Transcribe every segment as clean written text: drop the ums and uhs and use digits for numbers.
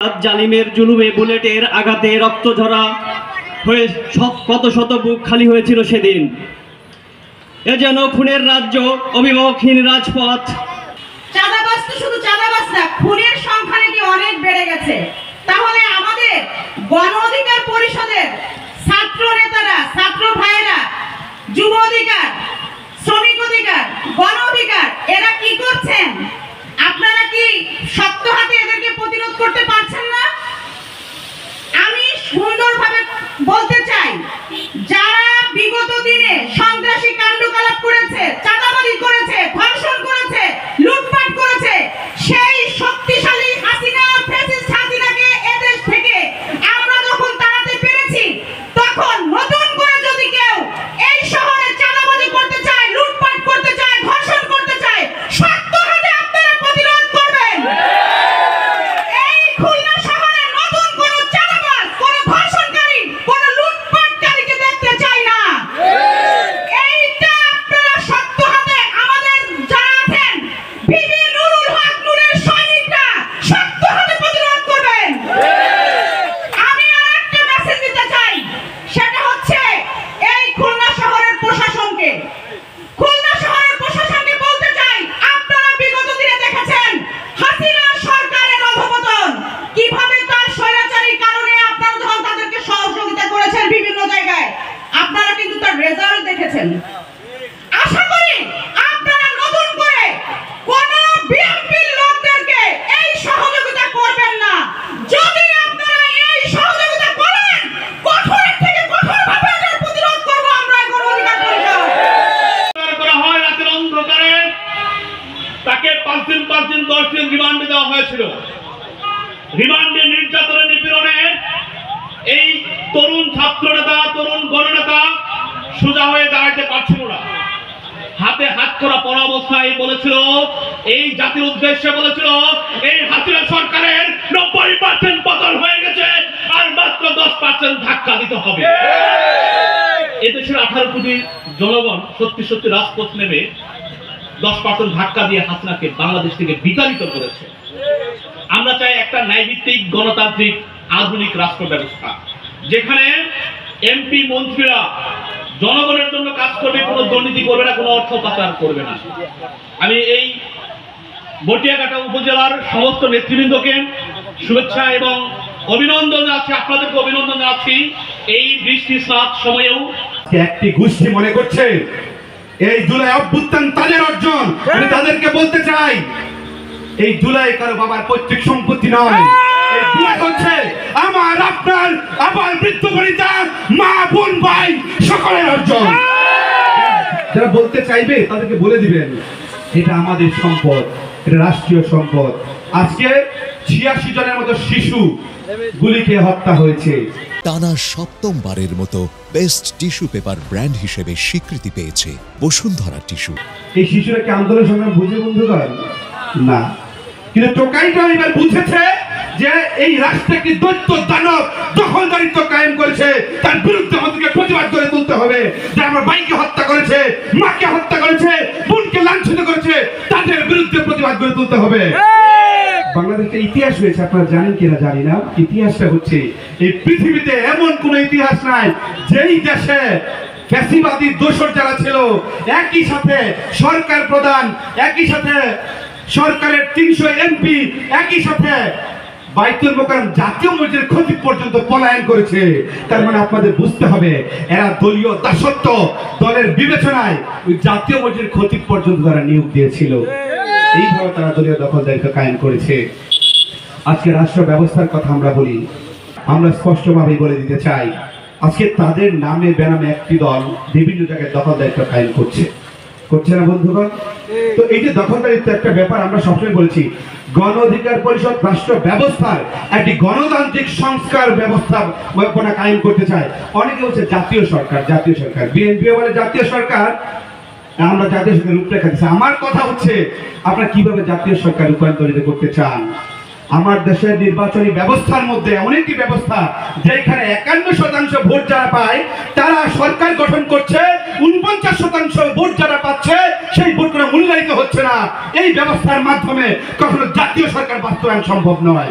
জালিমের জুলুমে বুলেটের আঘাতে রক্ত ঝরা হয়ে কত শত বুক খালি হয়েছিল সেদিন। এ যেন খুনের রাজ্য, অভিভাবকহীন রাজপথ। চাঁদাবাজ তো শুধু চাঁদাবাজ না, খুনের সংখ্যা নাকি অনেক বেড়ে গেছে। তাহলে আমাদের গণ অধিকার পরিষদের ছাত্র নেতারা, ছাত্র ভাইয়েরা, যুব অধিকার, শ্রমিক অধিকার, গণ অধিকার এরা কি করছেন? আপনারা কি শক্ত হাতে এদেরকে প্রতিরোধ করতে পারছেন না? আমি সুন্দরভাবে বলতে চাই, যারা বিগত দিনে সন্ত্রাসী কাণ্ডকলাপ করেছে, চাঁদাবাজি করেছে, ধর্ষণ করেছে, লুটপাট করেছে, সেই শক্তিশালী হাসিনা, ফ্যাসিস্ট হাসিনাকে এদেশ থেকে আমরা যখন তাড়াতে পেরেছি, তখন নতুন করে যদি কেউ এই শহরে চাঁদাবাজি করতে চায়, লুটপাট করতে চায়, ধর্ষণ করতে চায়, শক্ত হাতে আপনারা প্রতিরোধ করবেন। এই খুলনা শহরে নতুন কোন চাঁদাবাজ, কোন ধর্ষণকারী, কোন লুটপাটকারীকে দেখতে চাই না। এইটা আপনারা শক্ত হাতে, আমাদের যারা আছেন বিবি নুরুল হক নূরের সৈনিকরা শক্ত হাতে প্রতিরোধ করবেন। আমি আরেকটা মেসেজ দিতে চাই, সেটা হচ্ছে এই খুলনা শহরের প্রশাসনকে বলতে চাই, আপনারা বিগত দিনে দেখেছেন হাসিনা সরকারের অধঃপতন, কিভাবে তার স্বৈরাচারী কারণে আপনারা যখন তাদেরকে সহযোগিতা করেছেন বিভিন্ন জায়গায়, আপনারা কিন্তু তার রেজাল্ট দেখেছেন। আশা করি আপনারা নতুন করে কোন বিএনপির লোকদেরকে এই সহযোগিতা করবেন না। যদি আপনারা এই সহযোগিতা করেন, কঠোর থেকে কঠোরভাবে এটার প্রতিরোধ করব আমরা গণ অধিকার পরিষদ। করা হয় রাতের অন্ধকারে, তাকে 5 দিন 10 দিন রিমান্ডে দেওয়া হয়েছিল। রিমান্ডে নির্যাতনে, নিপীড়নে এই তরুণ ছাত্র নেতা, তরুণ গণনেতা সোজা হয়ে দাঁড়াতে পারছিল না। হাতে হাত করা পড়া অবস্থায় বলেছিল, এই জাতির উদ্দেশ্যে বলেছিল, এই হাসিনা সরকারের 90% পতন হয়ে গেছে, আর মাত্র 10% ধাক্কা দিতে হবে। এদেশের 18 কোটি জনগণ সত্যি সত্যি রাজপথ নেমে 10% ধাক্কা দিয়ে হাসিনাকে বাংলাদেশ থেকে বিতাড়িত করেছে। আমরা চাই একটা ন্যায়ভিত্তিক, গণতান্ত্রিক, আধুনিক রাষ্ট্র ব্যবস্থা, যেখানে এমপি মন্ত্রীরা জনগণের জন্য কাজ করবে, কোনো দুর্নীতি করবে না, কোনো অর্থ পাচার করবে না। আমি এই বটিয়াঘাটা উপজেলার সমস্ত নেতৃবৃন্দকে শুভেচ্ছা এবং অভিনন্দন জানাচ্ছি, আপনাদেরকে অভিনন্দন জানাচ্ছি। এই বৃষ্টি স্নাত সময়েও একটি গোষ্ঠী মনে করছে এই জুলাই অভ্যুত্থান তাদের অর্জন। আমি তাদেরকে বলতে চাই, এই জুলাই কারো বাবার পৈতৃক সম্পত্তি নয়। এই জুলাই হচ্ছে আমার, আপনার, আবার বৃদ্ধ বনিতা, মা, বোন, ভাই সকলের অর্জন। যারা বলতে চাইবে তাদেরকে বলে দিবেন, এটা আমাদের সম্পদ, এটা রাষ্ট্রীয় সম্পদ। আজকে 86 জনের মতো শিশু গুলিকে হত্যা হয়েছে। টানা 7মবারের মতো বেস্ট টিস্যু পেপার ব্র্যান্ড হিসেবে স্বীকৃতি পেয়েছে বসুন্ধরা টিস্যু। এই শিশুরা কি আন্দোলন সংগ্রাম বুঝে বন্ধুগণ? না, কিন্তু টোকাইটা এবার বুঝেছে যে এই রাষ্ট্রে কি দৈত্য দানব দখলদারিত্ব কায়েম করেছে, তার বিরুদ্ধে আমাদেরকে প্রতিবাদ করে তুলতে হবে। যে আমার ভাইকে হত্যা করেছে, মাকে হত্যা করেছে, বোনকে লাঞ্ছিত করেছে, তাদের বিরুদ্ধে প্রতিবাদ করে তুলতে হবে। বাংলাদেশের ইতিহাস হয়েছে, আপনারা জানেন কিনা জানি না, ইতিহাসটা হচ্ছে এই পৃথিবীতে এমন কোন ইতিহাস নাই যেই দেশে ফ্যাসিবাদী দোসর যারা ছিল, একই সাথে সরকার প্রধান, একই সাথে সরকারের 300 এমপি, একই সাথে বাইতুল মোকাররম জাতীয় মসজিদের খতিব পর্যন্ত পলায়ন করেছে। তার মানে আপনাদের বুঝতে হবে, এরা দলীয় দাসত্ব, দলের বিবেচনায় ওই জাতীয় মসজিদের খতিব পর্যন্ত তারা নিয়োগ দিয়েছিল। এইভাবে তারা দলীয় দখলদারিত্ব কায়েম করেছে। আজকে রাষ্ট্র ব্যবস্থার কথা আমরা বলি, আমরা স্পষ্টভাবেই বলে দিতে চাই, আজকে তাদের নামে বেনামে একটি দল বিভিন্ন জায়গায় দখলদারিত্ব কায়েম করছে না বন্ধুগণ? তো এই যে দখলদারিত্ব একটা ব্যাপার, আমরা সবসময় বলেছি গণ অধিকার পরিষদ রাষ্ট্র ব্যবস্থার একটি গণতান্ত্রিক সংস্কার ব্যবস্থা কায়েম করতে চায়। অনেকে বলছে জাতীয় সরকার, বিএনপি বলে জাতীয় সরকার, আমরা জাতীয় সরকার রূপরেখা দিচ্ছি। আমার কথা হচ্ছে, আপনারা কিভাবে জাতীয় সরকার রূপান্তরিত করতে চান? আমার দেশের নির্বাচনী ব্যবস্থার মধ্যে এমন একটি ব্যবস্থা যেখানে 51% ভোট যারা পায় তারা সরকার গঠন করছে, 49% ভোট যারা পাচ্ছে সেই ভোটগুলো মূল্যায়িত হচ্ছে না। এই ব্যবস্থার মাধ্যমে কখনো জাতীয় সরকার বাস্তবায়ন সম্ভব নয়।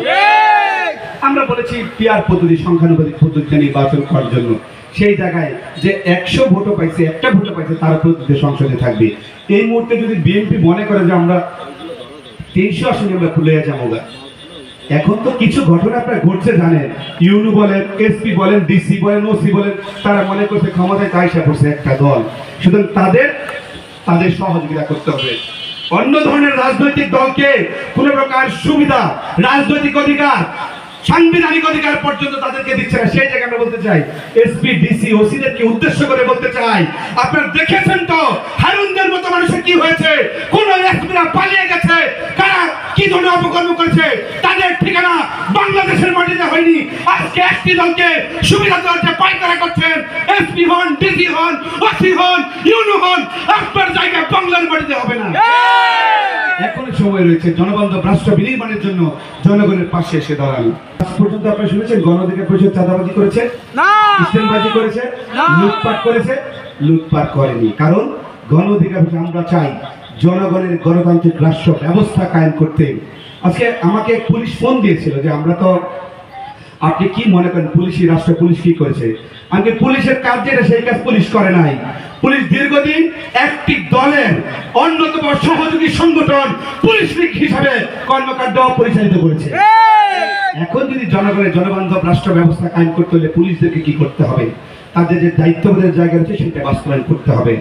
আমরা বলেছি পিয়ার পদ্ধতি, সংখ্যানুপাতিক পদ্ধতিতে নির্বাচন করার জন্য। সেই জায়গায় যে 100 ভোটও পাইছে, একটা ভোটও পাইছে, তার পদ্ধতিতে সংসদে থাকবে। এই মুহূর্তে যদি বিএনপি মনে করে যে আমরা 300 আসনে আমরা খুলে যাবো, এখন তো কিছু ঘটনা আপনার ঘটছে জানেন, ইউনু বলেন, এসপি বলেন, ডিসি বলেন, ওসি বলেন, তারা মনে করছে ক্ষমতায় তাইসা করছে একটা দল, সুতরাং তাদের সহযোগিতা করতে হবে। অন্য ধরনের রাজনৈতিক দলকে কোন প্রকার সুবিধা, রাজনৈতিক অধিকার, সাংবিধানিক অধিকার পর্যন্ত তাদেরকে দিচ্ছে না। সেই জায়গায় আমরা বলতে চাই, এসপি ডিসি ওসিদেরকে উদ্দেশ্য করে বলতে চাই, আপনারা দেখেছেন তো হারুনদের মতো মানুষের কি হয়েছে, কোন এসপিরা পালিয়ে গেছে, কারা কি ধরনের অপকর্ম করেছে, তাদের ঠিকানা বাংলাদেশের মাটিতে হয়নি। আজকে একটি দলকে সুবিধা দেওয়ার পায়তারা করছেন, এসপি হন, ডিসি হন, ওসি হন, ইউনু হন, আপনার জায়গা বাংলার মাটিতে হবে না। এখনো সময় রয়েছে জনবান্ধব রাষ্ট্র বিনির্মাণের জন্য জনগণের পাশে এসে দাঁড়ানো। আজ পর্যন্ত আপনারা শুনেছেন গণ অধিকার পরিষদ চাঁদাবাজি করেছে, ইসলামবাজি করেছে, লুটপাট করেছে? লুটপাট করেনি। কারণ গণ অধিকার আমরা চাই জনগণের গণতান্ত্রিক রাষ্ট্র ব্যবস্থা কায়েম করতে। আজকে আমাকে পুলিশ ফোন দিয়েছিল যে আমরা তো, আপনি কি মনে করেন পুলিশি রাষ্ট্র, পুলিশ কি করেছে? আমি পুলিশের কাজ যেটা সেই কাজ পুলিশ করে নাই। পুলিশ দীর্ঘদিন একটি দলের অন্যতম সহযোগী সংগঠন পুলিশ লীগ হিসাবে কর্মকাণ্ড পরিচালিত করেছে। এখন যদি জনগণের জনবান্ধব রাষ্ট্র ব্যবস্থা কায়েম করতে হলে পুলিশদেরকে কি করতে হবে, তাদের যে দায়িত্ববোধের জায়গা রয়েছে সেটা বাস্তবায়ন করতে হবে।